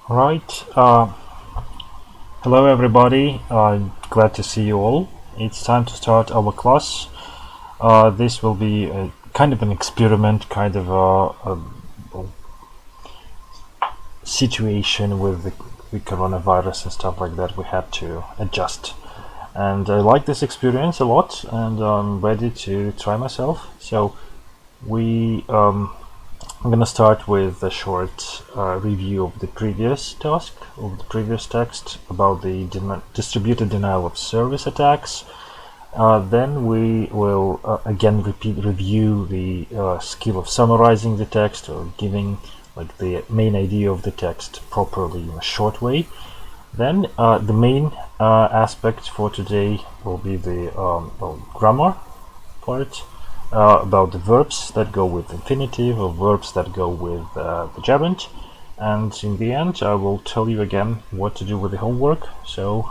Right. Hello, everybody. Glad to see you all. It's time to start our class. This will be a kind of an experiment, kind of a situation with the coronavirus and stuff like that. We had to adjust, and I like this experience a lot, and I'm ready to try myself. So we I'm gonna start with a short review of the previous task, of the previous text about the distributed denial of service attacks. Then we will again review the skill of summarizing the text or giving like the main idea of the text properly in a short way. Then the main aspect for today will be the grammar part. About the verbs that go with infinitive or verbs that go with the gerund, and in the end I will tell you again what to do with the homework. So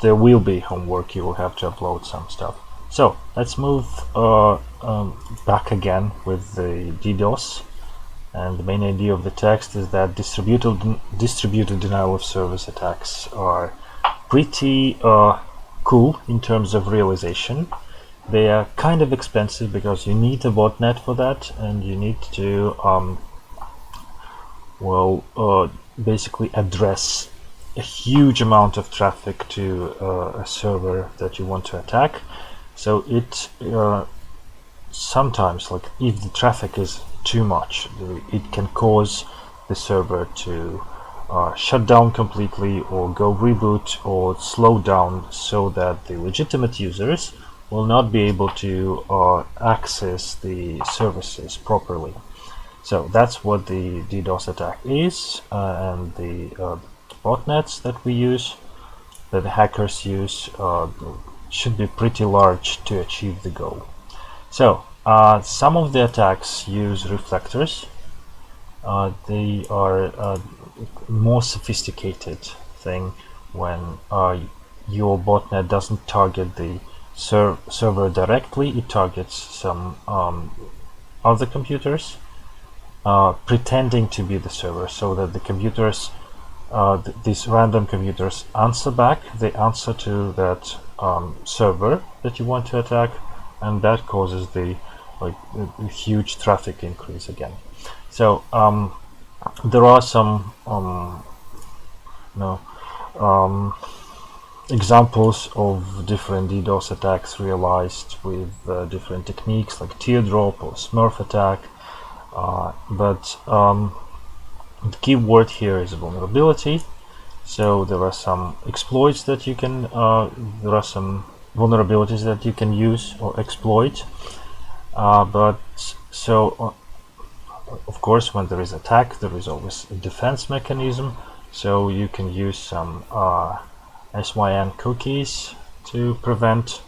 there will be homework, you will have to upload some stuff. So let's move back again with the DDoS, and the main idea of the text is that distributed denial of service attacks are pretty cool in terms of realization. They are kind of expensive because you need a botnet for that, and you need to basically address a huge amount of traffic to a server that you want to attack. So it sometimes, like if the traffic is too much, it can cause the server to shut down completely or go reboot or slow down, so that the legitimate users will not be able to access the services properly. So that's what the DDoS attack is, and the botnets that we use, that the hackers use, should be pretty large to achieve the goal. So some of the attacks use reflectors. They are a more sophisticated thing when your botnet doesn't target the server directly, it targets some other computers, pretending to be the server, so that the computers, these random computers, answer back. They answer to that server that you want to attack, and that causes the a huge traffic increase again. So there are some examples of different DDoS attacks realized with different techniques like teardrop or smurf attack, but the key word here is vulnerability. So there are some exploits that you can, there are some vulnerabilities that you can use or exploit, but so of course when there is attack there is always a defense mechanism, so you can use some SYN cookies to prevent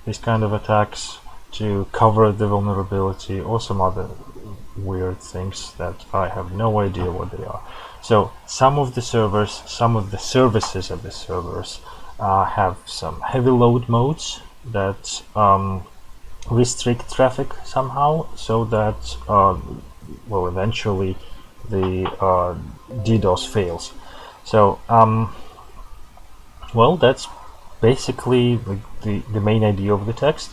these kind of attacks, to cover the vulnerability, or some other weird things that I have no idea what they are. So some of the servers, some of the services of the servers have some heavy load modes that restrict traffic somehow, so that eventually the DDoS fails. So that's basically the main idea of the text,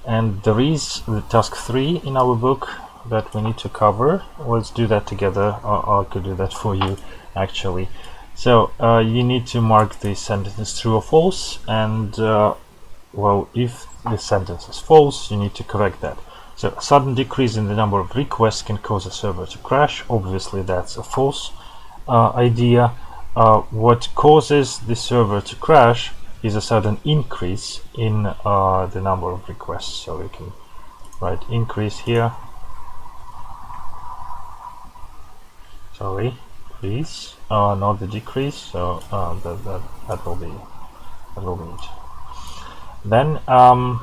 and there is the task 3 in our book that we need to cover. Let's do that together. I could do that for you actually. So you need to mark the sentence true or false, and if the sentence is false, you need to correct that. So a sudden decrease in the number of requests can cause a server to crash. Obviously that's a false idea. What causes the server to crash is a sudden increase in the number of requests. So you can write increase here. Sorry, please, not the decrease. So that will be it. Then I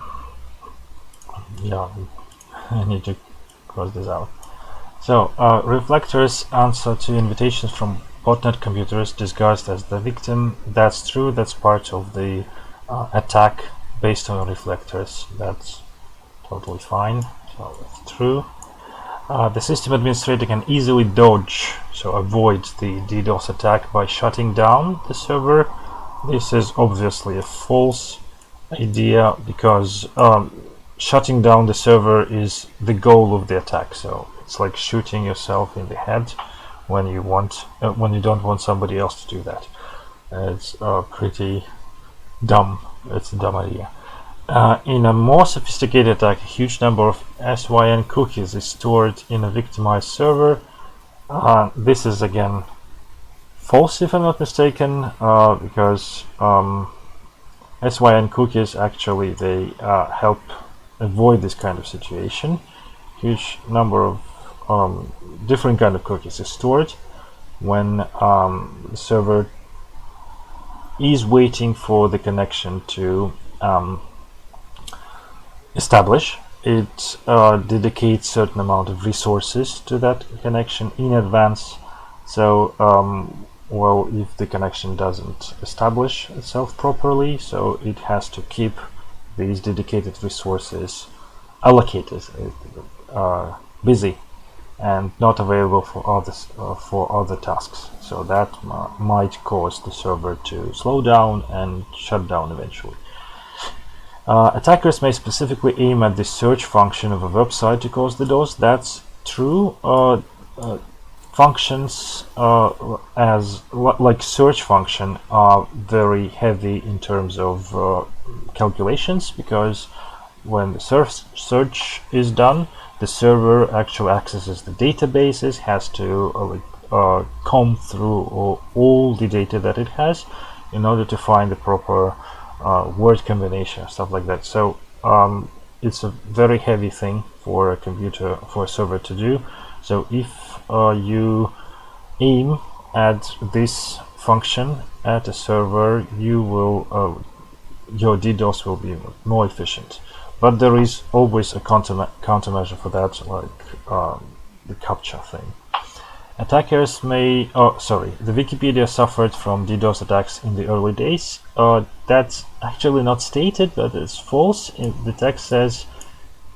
need to cross this out. So reflectors answer to invitations from botnet computers disguised as the victim. That's true. That's part of the attack based on reflectors. That's totally fine. So that's true. The system administrator can easily dodge, so avoid the DDoS attack by shutting down the server. This is obviously a false idea because shutting down the server is the goal of the attack. So it's like shooting yourself in the head when you don't want somebody else to do that. It's pretty dumb. It's a dumb idea. In a more sophisticated attack, a huge number of SYN cookies is stored in a victimized server. This is again false, if I'm not mistaken, because SYN cookies actually they help avoid this kind of situation. Huge number of different kind of cookies is stored when the server is waiting for the connection to establish. It dedicates certain amount of resources to that connection in advance. So well, if the connection doesn't establish itself properly, so it has to keep these dedicated resources allocated, busy, and not available for other tasks. So that might cause the server to slow down and shut down eventually. Attackers may specifically aim at the search function of a website to cause the DOS. That's true. Functions like search function are very heavy in terms of calculations, because when the search is done, the server actually accesses the databases, has to comb through all the data that it has in order to find the proper word combination, stuff like that. So it's a very heavy thing for a server to do. So if you aim at this function at a server, you will your DDoS will be more efficient. But there is always a countermeasure for that, like the CAPTCHA thing. Attackers may... the Wikipedia suffered from DDoS attacks in the early days. That's actually not stated, but it's false. The text says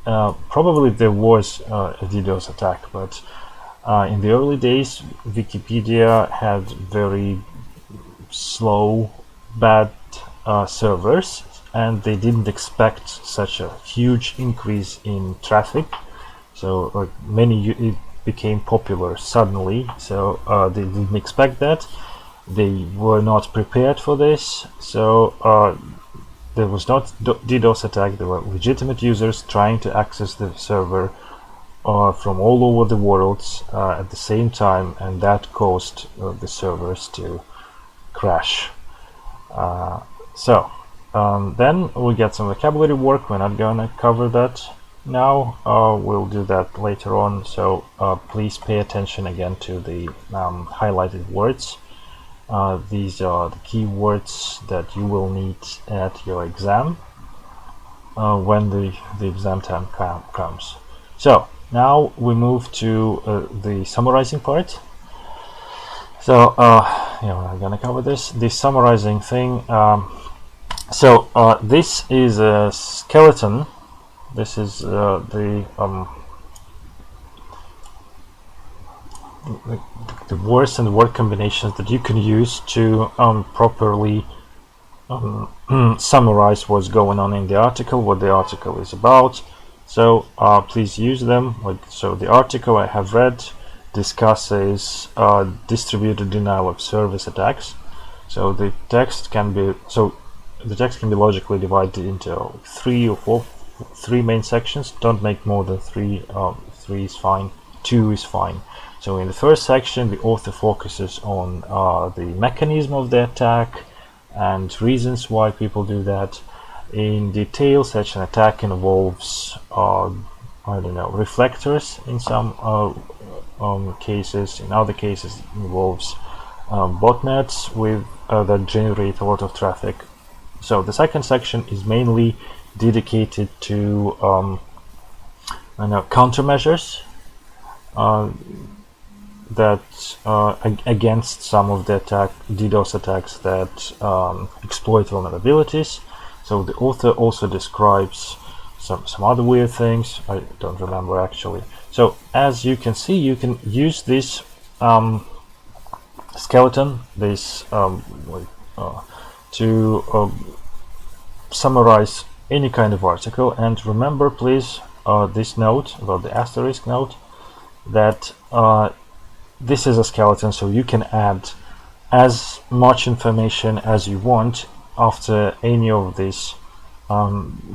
probably there was a DDoS attack, but in the early days, Wikipedia had very slow, bad servers, and they didn't expect such a huge increase in traffic. So it became popular suddenly, so they didn't expect that. They were not prepared for this, so there was not DDoS attack. There were legitimate users trying to access the server from all over the world at the same time, and that caused the servers to crash. Then we get some vocabulary work. We're not going to cover that now. We'll do that later on, so please pay attention again to the highlighted words. These are the key words that you will need at your exam when the exam time comes. So now we move to the summarizing part. So I'm gonna cover this. The summarizing thing. This is a skeleton. This is the words and word combinations that you can use to properly summarize what's going on in the article, what the article is about. So please use them. So the article I have read discusses distributed denial of service attacks. So the text can be logically divided into 3 or 4 main sections. Don't make more than 3. 3 is fine. 2 is fine. So in the first section, the author focuses on the mechanism of the attack and reasons why people do that. In detail, such an attack involves reflectors in some cases. In other cases, it involves botnets that generate a lot of traffic. So the second section is mainly dedicated to countermeasures against some of the DDoS attacks that exploit vulnerabilities. So the author also describes some other weird things. I don't remember actually. So as you can see, you can use this skeleton, this to summarize any kind of article. And remember, please, this note about the asterisk note, that this is a skeleton, so you can add as much information as you want after any of these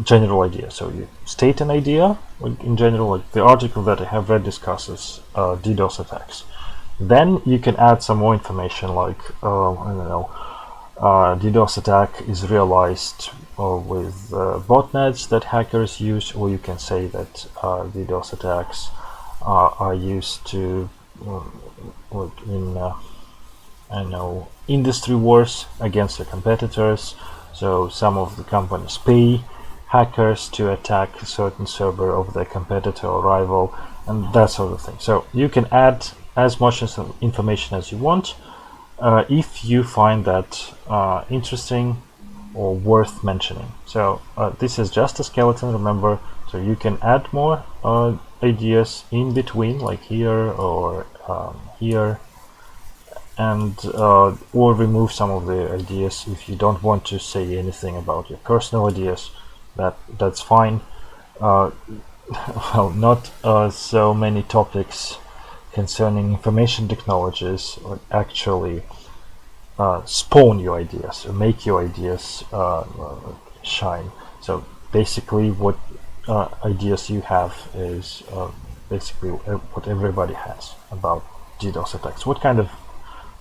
general ideas. So you state an idea, in general, like the article that I have read discusses DDoS attacks. Then you can add some more information, like I don't know, DDoS attack is realized with botnets that hackers use, or you can say that DDoS attacks are used to in I don't know, industry wars against the competitors. So some of the companies pay hackers to attack a certain server of their competitor or rival, and that sort of thing. So you can add as much information as you want if you find that interesting or worth mentioning. So this is just a skeleton, remember, so you can add more ideas in between, like here or here, and or remove some of the ideas if you don't want to say anything about your personal ideas. That's fine. Well, not so many topics concerning information technologies actually spawn your ideas or make your ideas shine. So basically what ideas you have is basically what everybody has about DDoS attacks. What kind of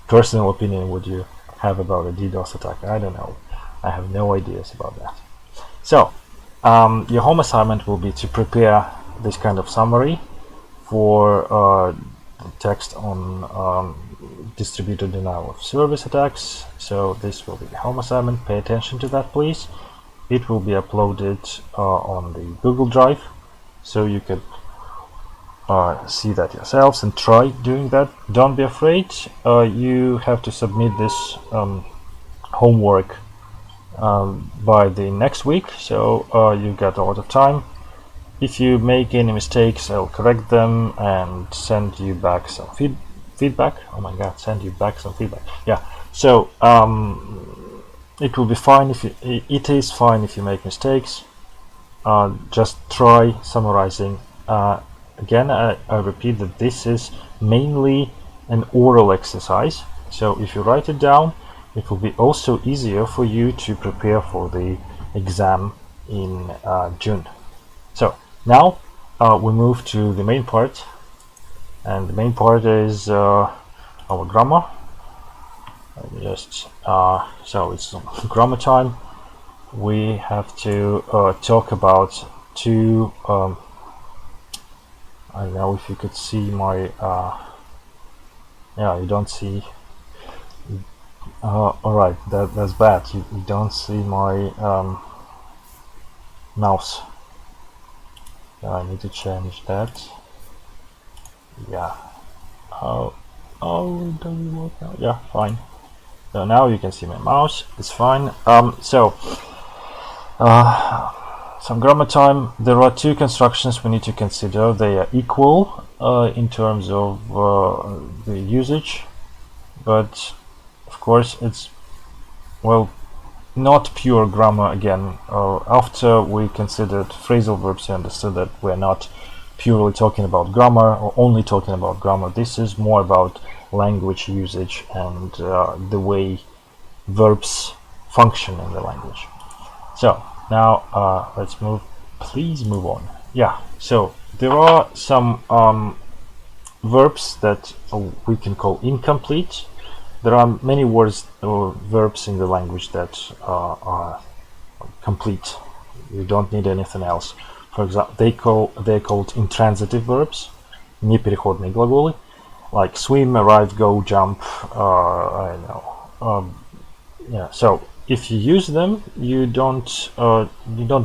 personal opinion would you have about a DDoS attack? I don't know. I have no ideas about that. So your home assignment will be to prepare this kind of summary for text on distributed denial of service attacks. So this will be the home assignment. Pay attention to that, please. It will be uploaded on the Google Drive, so you can see that yourselves and try doing that. Don't be afraid. You have to submit this homework by the next week, so you've got a lot of time. If you make any mistakes, I'll correct them and send you back some feedback. Oh my god, send you back some feedback. Yeah, so it will be fine if it is fine if you make mistakes. Just try summarizing. Again, I repeat that this is mainly an oral exercise, so if you write it down, it will be also easier for you to prepare for the exam in June. So now we move to the main part, and the main part is our grammar. Just so it's grammar time. We have to talk about two. I don't know if you could see my. Yeah, you don't see. Alright, that's bad. You don't see my mouse. I need to change that. Yeah. Oh, it doesn't work now. Yeah, fine. So now you can see my mouse. It's fine. Some grammar time. There are two constructions we need to consider. They are equal in terms of the usage, but of course it's, well, not pure grammar again. After we considered phrasal verbs, you understood that we're not purely talking about grammar or only talking about grammar. This is more about language usage and the way verbs function in the language. So now please move on. Yeah, so there are some verbs that we can call incomplete. There are many words or verbs in the language that are complete. You don't need anything else. For example, they're called intransitive verbs, непереходные глаголы, like swim, arrive, go, jump. I don't know. Yeah. So if you use them, you don't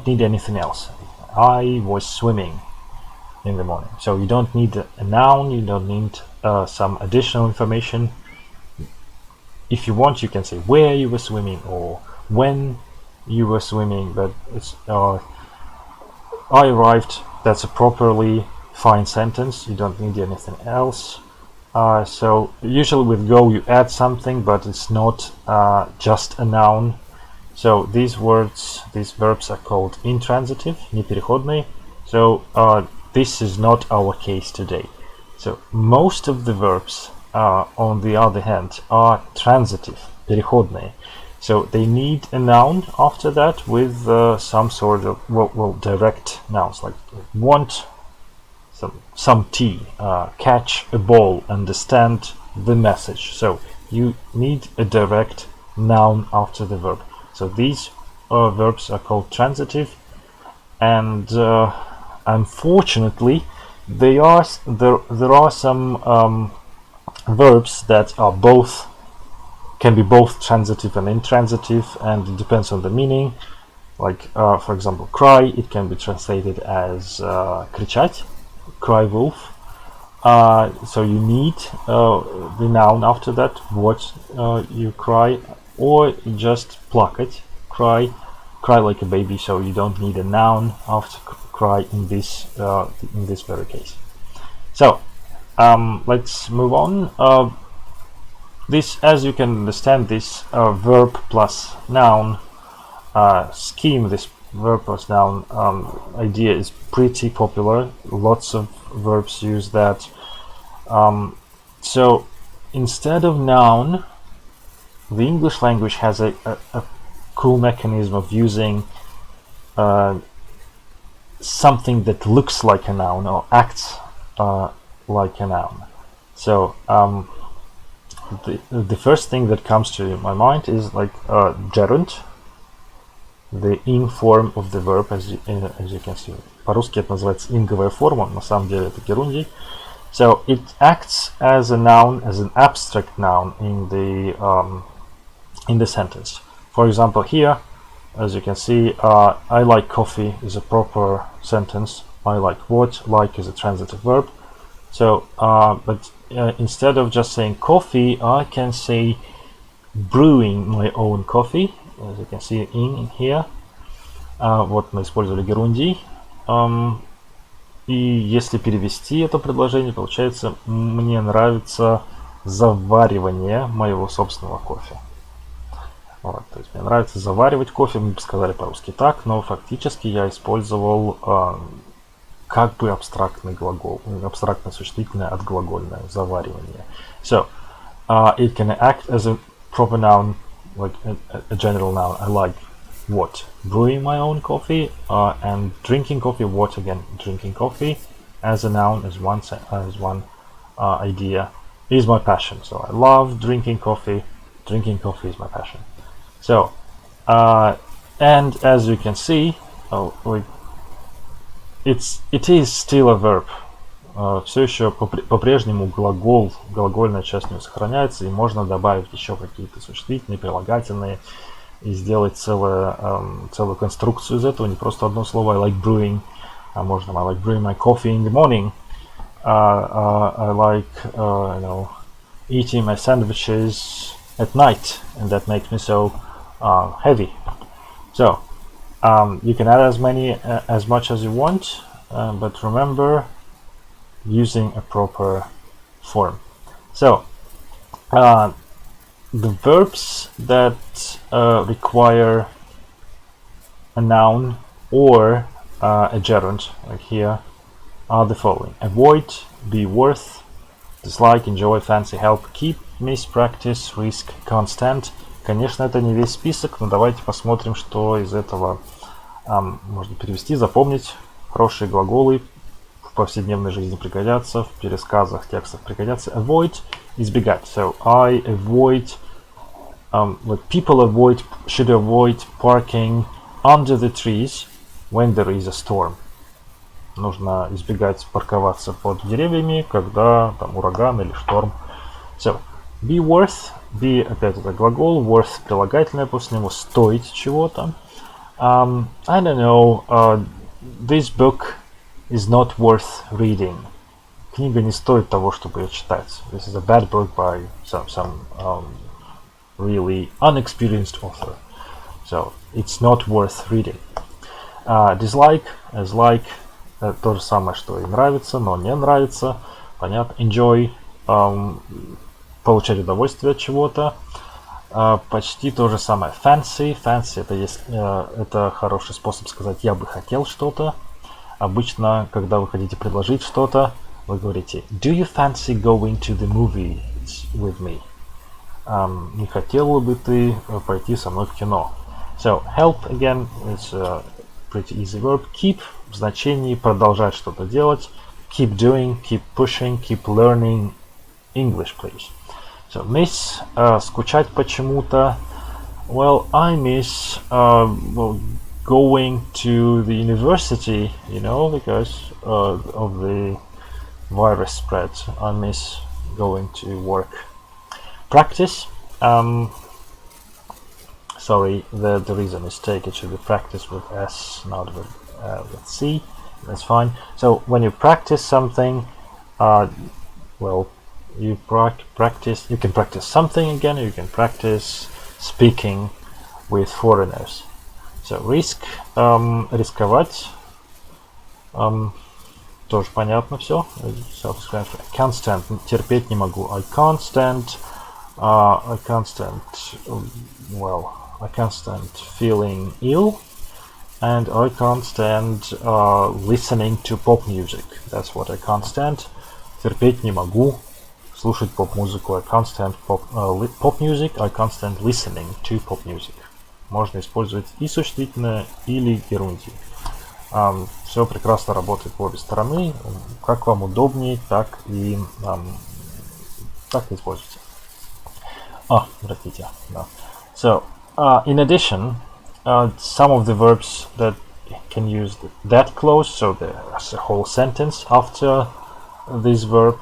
need anything else. I was swimming in the morning. So you don't need a noun. You don't need some additional information. If you want, you can say where you were swimming or when you were swimming, but it's I arrived, that's a properly fine sentence. You don't need anything else. So usually with go you add something, but it's not just a noun. So these words, these verbs are called intransitive, непереходные. So this is not our case today. So most of the verbs, on the other hand, are transitive, переходные. So they need a noun after that with some sort of well direct nouns like want some tea, catch a ball, understand the message. So you need a direct noun after the verb. So these verbs are called transitive, and unfortunately there are some verbs that are both, can be both transitive and intransitive, and it depends on the meaning. Like for example, cry, it can be translated as кричать, cry wolf. So you need the noun after that, what you cry, or just плакать, cry like a baby. So you don't need a noun after cry in this very case. So let's move on. This, as you can understand, this verb plus noun scheme, this verb plus noun idea is pretty popular. Lots of verbs use that. So instead of noun, the English language has a cool mechanism of using something that looks like a noun or acts like a noun. So the first thing that comes to my mind is like gerund, the in form of the verb, as you can see. По-русски это называется инговая форма, на самом деле это герундий. So it acts as a noun, as an abstract noun in the sentence. For example, here, as you can see, I like coffee is a proper sentence. I like what? Like is a transitive verb. So, but instead of just saying coffee, I can say brewing my own coffee. As you can see in here. Вот мы использовали герундий. И если перевести это предложение, получается, мне нравится заваривание моего собственного кофе. Вот, то есть мне нравится заваривать кофе, мы бы сказали по-русски так, но фактически я использовал как бы абстрактный глагол, абстрактное существительное отглагольное заваривание. So, it can act as a proper noun, like a general noun. I like what? Brewing my own coffee, and drinking coffee. What again? Drinking coffee as a noun, as one idea, is my passion. So I love drinking coffee. Drinking coffee is my passion. So, and as you can see, it is still a verb. Все еще по-прежнему глагольная часть не сохраняется, и можно добавить еще какие-то существительные, прилагательные, и сделать целую конструкцию из этого, не просто одно слово I like brewing, а можно I like brewing my coffee in the morning, I like eating my sandwiches at night, and that makes me so heavy. So you can add as much as you want, but remember using a proper form. So the verbs that require a noun or a gerund, like here, are the following: avoid, be worth, dislike, enjoy, fancy, help, keep, miss, practice, risk, can't stand. Конечно, это не весь список, но давайте посмотрим, что из этого можно перевести, запомнить. Хорошие глаголы в повседневной жизни пригодятся, в пересказах, текстах пригодятся. Avoid – избегать. So I avoid, like people should avoid parking under the trees when there is a storm. Нужно избегать парковаться под деревьями, когда там ураган или шторм. So, be worth, be опять это глагол, worth прилагательное после него, стоить чего-то. I don't know, this book is not worth reading. Книга не стоит того, чтобы ее читать. This is a bad book by some really unexperienced author. So, it's not worth reading. Dislike, as like, то же самое, что и нравится, но не нравится. Понятно. Enjoy, получать удовольствие от чего-то. Почти то же самое. Fancy, fancy это хороший способ сказать «я бы хотел что-то». Обычно, когда вы хотите предложить что-то, вы говорите «Do you fancy going to the movies with me?» Не хотел бы ты пойти со мной в кино? So, help, again, is a pretty easy verb. Keep в значении продолжать что-то делать. Keep doing, keep pushing, keep learning English, please. So, miss, скучать почему-то. Well, I miss going to the university, because of the virus spread. I miss going to work. Practice. Sorry, there is a mistake. It should be practice with S, not with C. That's fine. So when you practice something, you practice. You can practice something again. You can practice speaking with foreigners. So risk, рисковать. Тоже понятно все. Self-explanatory. Can't stand, терпеть не могу. I can't stand feeling ill, and I can't stand listening to pop music. That's what I can't stand. Терпеть не могу слушать поп-музыку. I can't stand pop music. I can't stand listening to pop music. Можно использовать и существительное, или герундий. Все прекрасно работает в обе стороны. Как вам удобнее, так и используйте. Простите. Да. So, in addition, some of the verbs that can use that clause, so there's a whole sentence after this verb.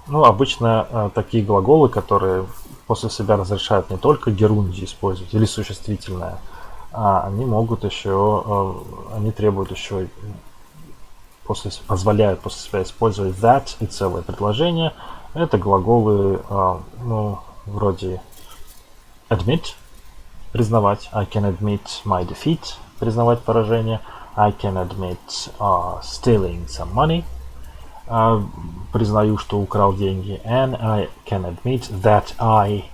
Обычно такие глаголы, которые после себя разрешают не только герунди использовать или существительное, они могут еще, они требуют еще, позволяют после себя использовать that и целое предложение. Это глаголы, вроде admit, признавать. I can admit my defeat, признавать поражение. I can admit stealing some money, признаю, что украл деньги. And I can admit that I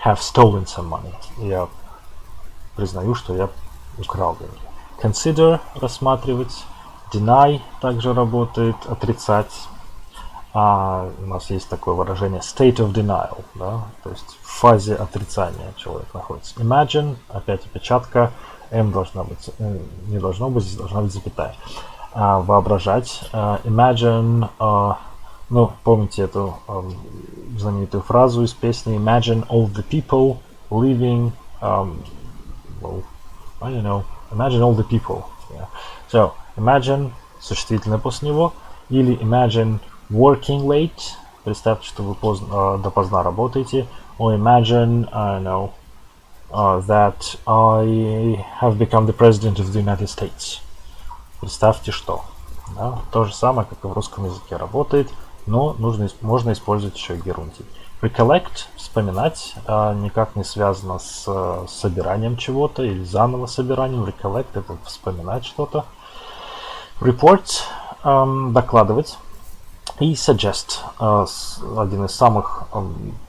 have stolen some money. Я признаю, что я украл деньги. Consider, рассматривать. Deny также работает, отрицать. У нас есть такое выражение state of denial, да? То есть в фазе отрицания человек находится. Imagine, опять опечатка, M должна быть, не должно быть, здесь должна быть запятая. Воображать. Imagine, помните эту знаменитую фразу из песни Imagine all the people living, imagine all the people. Yeah. So, imagine, существительное после него, или imagine working late, представьте, что вы допоздна работаете, or imagine, that I have become the president of the United States. Представьте, что. Да? То же самое, как и в русском языке работает, но можно использовать еще и герундий. Recollect, вспоминать, никак не связано с собиранием чего-то или заново собиранием. Recollect — это вспоминать что-то. Report, докладывать. И suggest, один из самых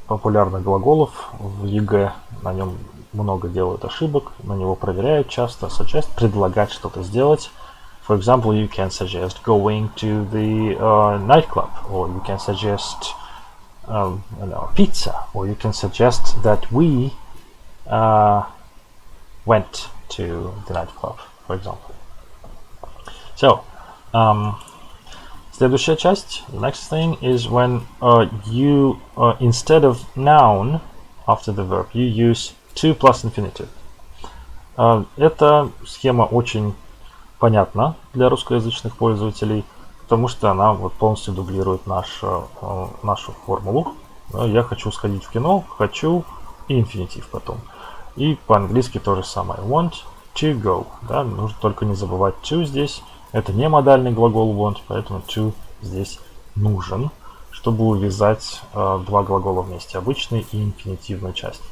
популярных глаголов в ЕГЭ, на нем много делают ошибок, на него проверяют часто. Suggest, предлагать что-то сделать. For example, you can suggest going to the nightclub, or you can suggest pizza, or you can suggest that we went to the nightclub, for example. So, следующая часть, the next thing is when you, instead of noun after the verb, you use to plus infinitive. Эта схема очень понятна для русскоязычных пользователей, потому что она полностью дублирует нашу формулу. Я хочу сходить в кино, хочу и инфинитив потом. И по-английски то же самое. Want to go. Да? Нужно только не забывать to здесь. Это не модальный глагол want, поэтому to здесь нужен, чтобы увязать два глагола вместе, обычный и инфинитивную часть.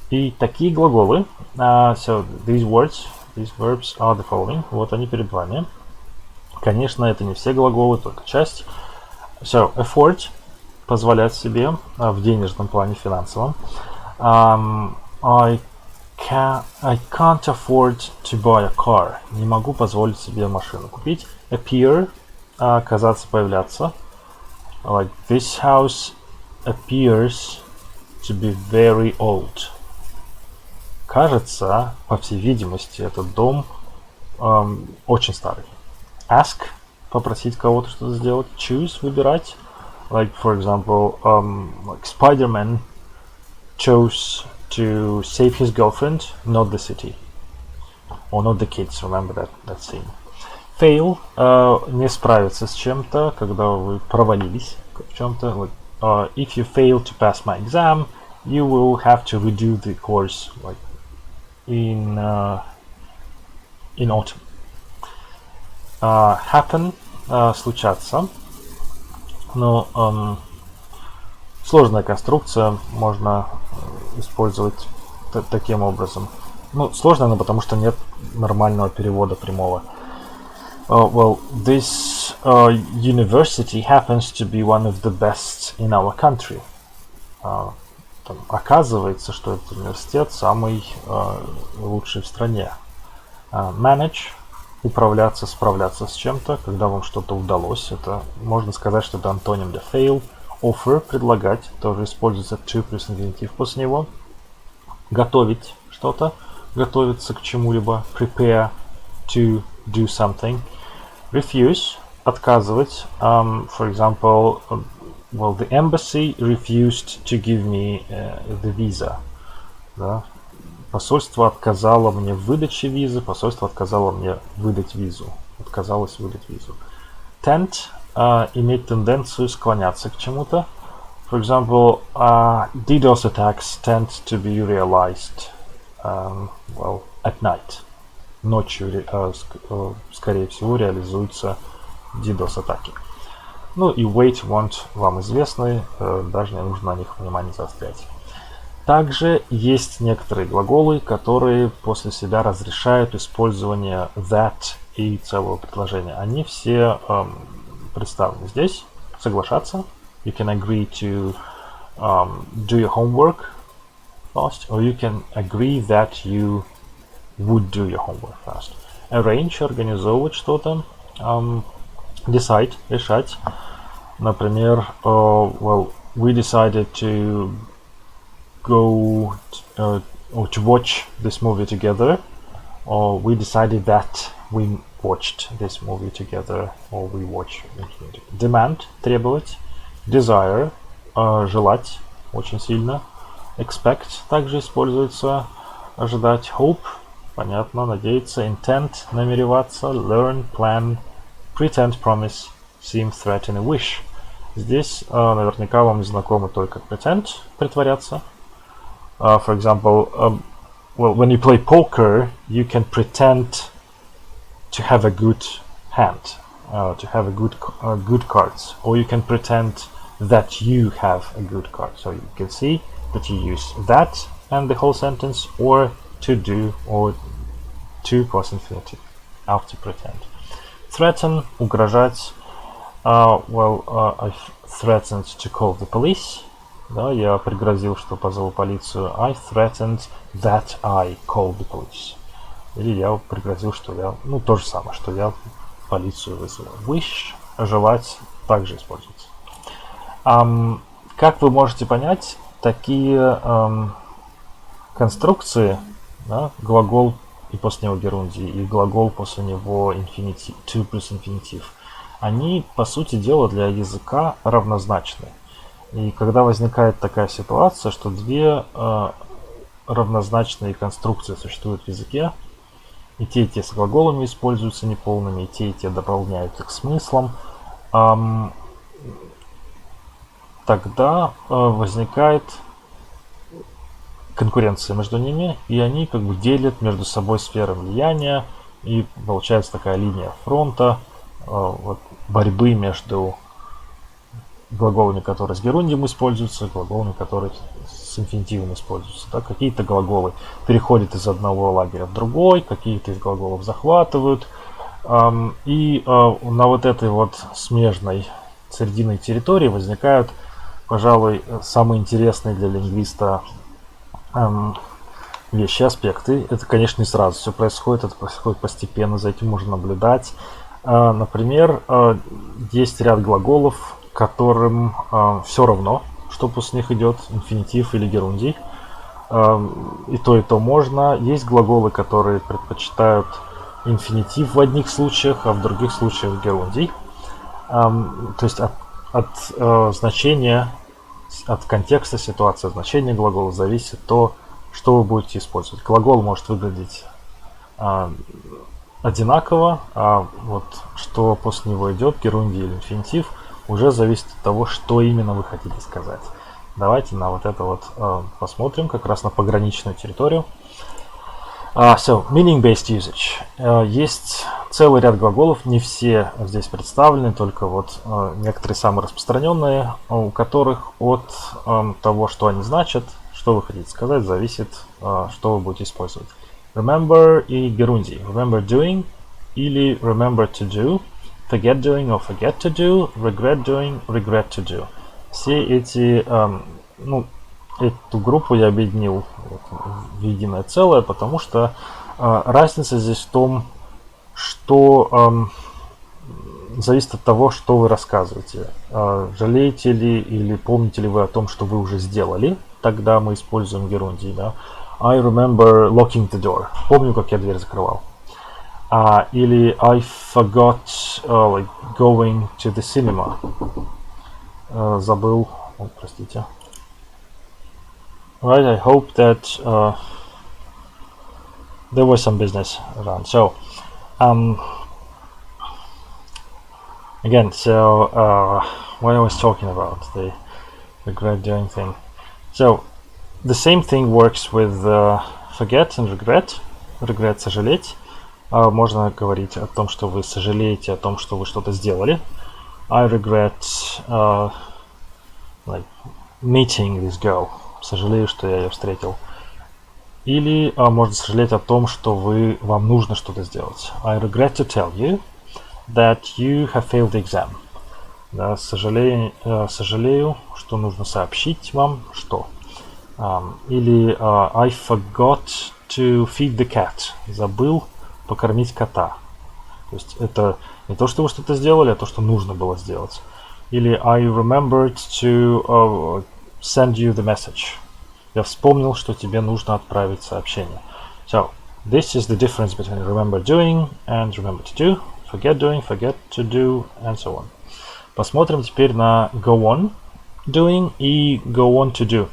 И такие глаголы, so these words These verbs are the following. Вот они перед вами. Конечно, это не все глаголы, только часть. So, afford – позволять себе в денежном плане, финансовом. I can't afford to buy a car. Не могу позволить себе машину купить. Appear – казаться, появляться. Like, this house appears to be very old. Кажется, по всей видимости, этот дом очень старый. Ask – попросить кого-то что-то сделать. Choose – выбирать. Like, for example, like Spider-Man chose to save his girlfriend, not the city. Or not the kids, remember that scene. Fail – не справиться с чем-то, когда вы провалились в чем-то. Like, if you fail to pass my exam, you will have to redo the course like in autumn. Happen – случаться. Но сложная конструкция, можно использовать таким образом. Ну, сложно, но потому что нет нормального перевода прямого. Well, this university happens to be one of the best in our country. Оказывается, что этот университет самый лучший в стране. Manage – управляться, справляться с чем-то, когда вам что-то удалось. Это можно сказать, что это антоним для fail. Offer – предлагать, тоже используется to плюс инфинитив после него. Готовить что-то, готовиться к чему-либо. Prepare to do something. Refuse – отказывать. For example, well, the embassy refused to give me the visa. Да? Посольство отказало мне в выдаче визы, посольство отказало мне выдать визу. Отказалось выдать визу. Tend иметь тенденцию склоняться к чему-то. For example, DDoS attacks tend to be realized well, at night. Ночью, скорее всего, реализуются DDoS-атаки. Ну и wait, want вам известны, даже не нужно на них внимание заострять. Также есть некоторые глаголы, которые после себя разрешают использование that и целого предложения. Они все представлены здесь. Соглашаться. You can agree to do your homework fast, or you can agree that you would do your homework fast. Arrange – организовывать что-то. Decide – решать. Например, well, we decided to go or to watch this movie together, or we decided that we watched this movie together, or we watched it. Demand – требовать. Desire – желать очень сильно. Expect также используется ожидать. Hope – понятно, надеяться. Intent – намереваться. Learn – plan. Pretend – promise. Seem, threaten и wish. Здесь наверняка вам знакомы только pretend – притворяться. For example, well, when you play poker, you can pretend to have a good hand, to have a good cards, or you can pretend that you have a good card. So you can see that you use that and the whole sentence, or to do, or to plus infinitive after pretend. Threaten – угрожать. I threatened to call the police. Да, я пригрозил, что позову полицию. I threatened that I called the police. Или я пригрозил, что я... Ну, то же самое, что я полицию вызову. Wish – желать также используется. Как вы можете понять, такие конструкции, да, глагол и после него герундий, и глагол после него инфинитив, to плюс инфинитив, они, по сути дела, для языка равнозначны. И когда возникает такая ситуация, что две равнозначные конструкции существуют в языке, и те с глаголами используются неполными, и те дополняют их смыслом, тогда возникает конкуренция между ними, и они как бы делят между собой сферы влияния, и получается такая линия фронта, вот, борьбы между глаголами, которые с герундием используются, глаголами, которые с инфинитивом используются. Да? Какие-то глаголы переходят из одного лагеря в другой, какие-то из глаголов захватывают. И на вот этой вот смежной срединной территории возникают, пожалуй, самые интересные для лингвиста вещи, аспекты. Это, конечно, не сразу все происходит, это происходит постепенно, за этим можно наблюдать. Например, есть ряд глаголов, которым все равно, что после них идет, инфинитив или герундий. И то можно. Есть глаголы, которые предпочитают инфинитив в одних случаях, а в других случаях герундий. То есть от значения, от контекста ситуации, значения глагола зависит то, что вы будете использовать. Глагол может выглядеть одинаково, а вот что после него идет, герундий или инфинитив, уже зависит от того, что именно вы хотите сказать. Давайте на вот это вот посмотрим, как раз на пограничную территорию. So, meaning-based usage. Есть целый ряд глаголов, не все здесь представлены, только вот некоторые самые распространенные, у которых от того, что они значат, что вы хотите сказать, зависит, что вы будете использовать. Remember и герундий. Remember doing или remember to do. Forget doing or forget to do. Regret doing, regret to do. Все эти, эту группу я объединил в единое целое, потому что разница здесь в том, что зависит от того, что вы рассказываете. Жалеете ли или помните ли вы о том, что вы уже сделали, тогда мы используем герундий. Да? I remember locking the door. Помню, как я дверь закрывал. Или I forgot like going to the cinema. Забыл, простите. Right, I hope that there was some business around. So, again, what I was talking about, the regret doing thing. So, the same thing works with forget and regret. Regret — сожалеть. Можно говорить о том, что вы сожалеете о том, что вы что-то сделали. I regret like meeting this girl. Сожалею, что я ее встретил. Или можно сожалеть о том, что вам нужно что-то сделать. I regret to tell you that you have failed the exam. Да, сожалею, что нужно сообщить вам, что. Или I forgot to feed the cat. Забыл покормить кота. То есть это не то, что вы что-то сделали, а то, что нужно было сделать. Или I remembered to send you the message. Я вспомнил, что тебе нужно отправить сообщение. So, this is the difference between remember doing and remember to do. Forget doing, forget to do, and so on. Посмотрим теперь на go on doing и go on to do.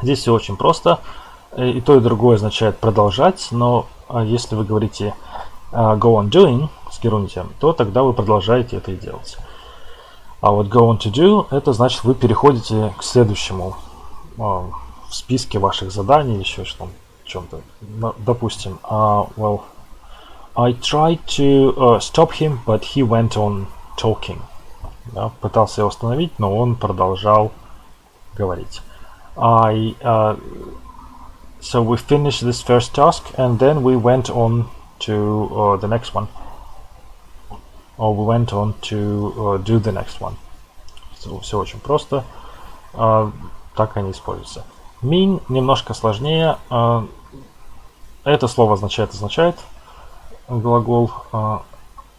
Здесь все очень просто. И то, и другое означает продолжать, но если вы говорите go on doing с герундием, то тогда вы продолжаете это и делать. А вот go on to do, это значит, вы переходите к следующему в списке ваших заданий, еще чем-то. Допустим, well, I tried to stop him, but he went on talking. Да, пытался его остановить, но он продолжал говорить. So we finished this first task, and then we went on to the next one. Or we went on to do the next one. So, все очень просто. Так они используются. Mean немножко сложнее. Это слово означает глагол.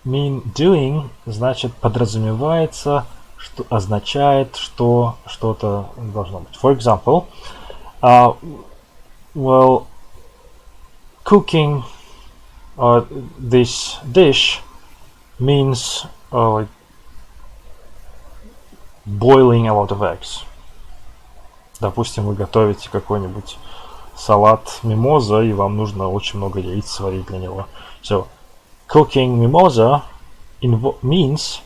Mean doing значит подразумевается, что означает, что что-то должно быть. For example, well, cooking this dish means like boiling a lot of eggs. Допустим, вы готовите какой-нибудь салат мимоза, и вам нужно очень много яиц сварить для него. So, cooking mimosa means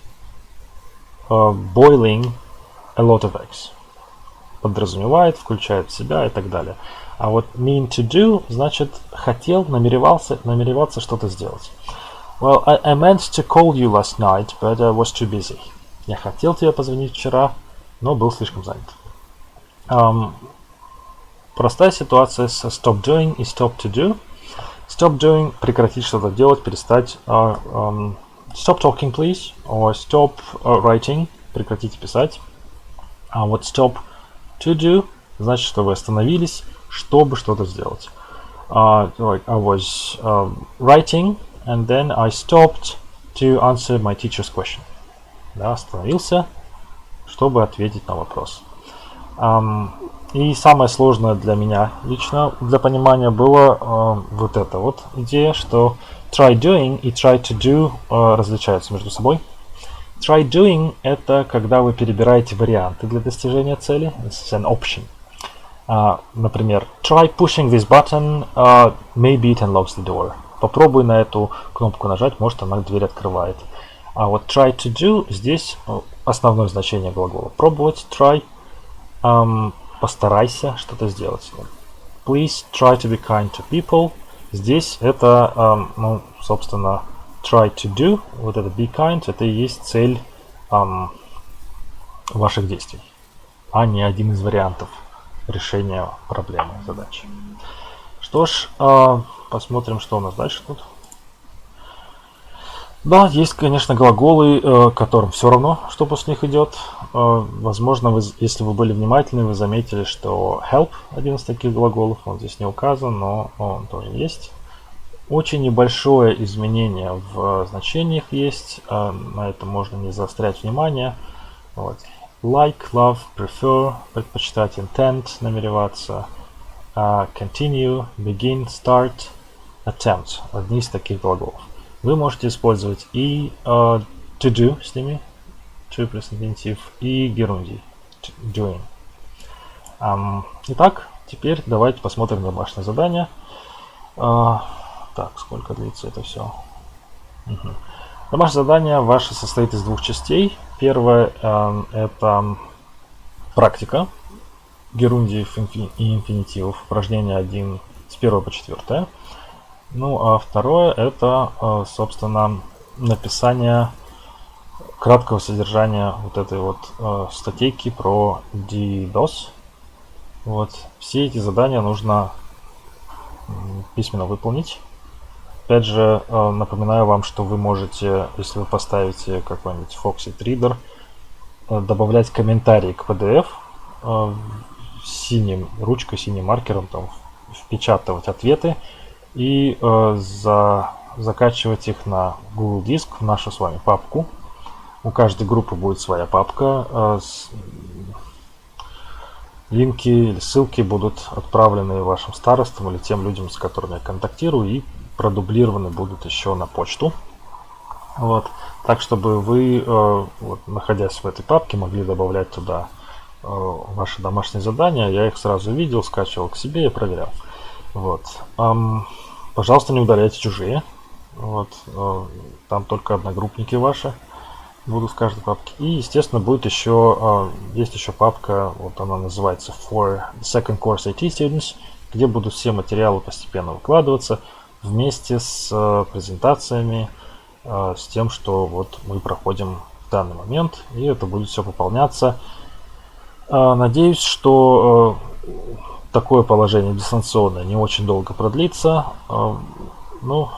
boiling a lot of eggs. Подразумевает, включает в себя и так далее. А вот mean to do значит хотел, намереваться что-то сделать. Well, I meant to call you last night, but I was too busy. Я хотел тебе позвонить вчера, но был слишком занят. Простая ситуация с stop doing и stop to do. Stop doing – прекратить что-то делать, перестать. Stop talking, please. Or stop writing – прекратите писать. А вот stop to do – значит, что вы остановились, чтобы что-то сделать. Like I was writing, and then I stopped to answer my teacher's question. Да, остановился, чтобы ответить на вопрос. И самое сложное для меня лично, для понимания, было вот эта вот идея, что try doing и try to do различаются между собой. Try doing – это когда вы перебираете варианты для достижения цели. This is an option. Например, try pushing this button, maybe it unlocks the door. Попробуй на эту кнопку нажать, может она дверь открывает. А вот try to do здесь основное значение глагола. Пробовать, try, постарайся что-то сделать. Please try to be kind to people. Здесь это, собственно, try to do, вот это be kind, это и есть цель ваших действий, а не один из вариантов решения проблемы, задачи. Что ж, посмотрим, что у нас дальше тут. Да, есть, конечно, глаголы, которым все равно, что после них идет. Возможно, если вы были внимательны, вы заметили, что help один из таких глаголов, он здесь не указан, но он тоже есть. Очень небольшое изменение в значениях есть, на это можно не заострять внимание. Вот. Like, love, prefer, предпочитать, intend, намереваться, continue, begin, start, attempt. Одни из таких глаголов. Вы можете использовать и to do с ними, to плюс infinitive, и gerunds, doing. Итак, теперь давайте посмотрим домашнее задание. Так, сколько длится это все? Домашнее задание ваше состоит из двух частей. Первое это практика герундиев и инфинитивов, упражнение 1 с 1 по 4. Ну а второе это, собственно, написание краткого содержания вот этой вот статейки про DDoS. Вот. Все эти задания нужно письменно выполнить. Опять же, напоминаю вам, что вы можете, если вы поставите какой-нибудь Foxit Reader, добавлять комментарии к PDF синим ручкой, синим маркером, там, впечатывать ответы и закачивать их на Google Диск в нашу с вами папку. У каждой группы будет своя папка. Линки или ссылки будут отправлены вашим старостам или тем людям, с которыми я контактирую, и продублированы будут еще на почту. Вот. Так, чтобы вы, вот, находясь в этой папке, могли добавлять туда ваши домашние задания. Я их сразу видел, скачивал к себе и проверял. Вот. Пожалуйста, не удаляйте чужие. Вот. Там только одногруппники ваши будут в каждой папке. И, естественно, будет еще, есть еще папка, вот она называется For the Second Course IT Students, где будут все материалы постепенно выкладываться вместе с презентациями, с тем, что вот мы проходим в данный момент, и это будет все пополняться. Надеюсь, что такое положение дистанционное не очень долго продлится. Ну,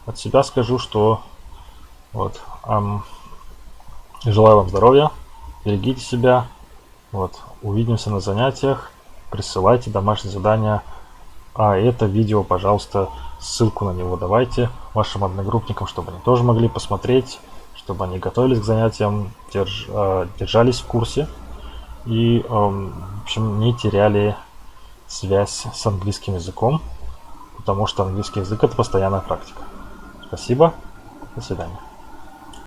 от себя скажу, что вот, желаю вам здоровья, берегите себя. Вот, увидимся на занятиях, присылайте домашние задания. А это видео, пожалуйста, ссылку на него давайте вашим одногруппникам, чтобы они тоже могли посмотреть, чтобы они готовились к занятиям, держались в курсе и, в общем, не теряли связь с английским языком, потому что английский язык — это постоянная практика. Спасибо, до свидания.